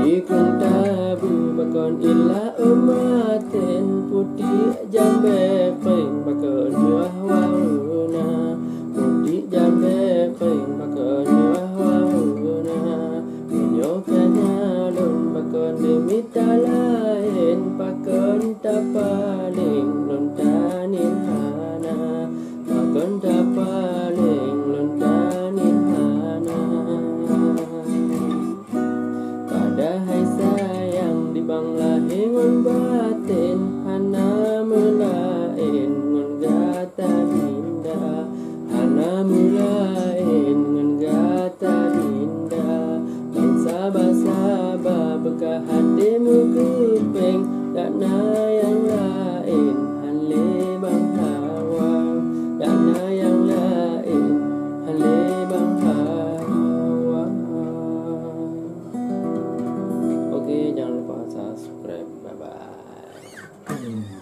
Ikun tabu bakon illa umaten putih jambe peng bakon juah wauna putih jambe peng bakon juah wauna minyo kanyalon bakon demita lain bakon tapaling lontanin hana bakon tapaling lontanin hana. Padahal sayang di bangla ngon batin hana mulain ngon gata dinda hana mulain ngon gata dinda bangsa basaba bekah hatimu kupeng dana yang lain hale bang hawang dana yang lain hale bang hawang. Oke, jangan lupa subscribe. Bye bye.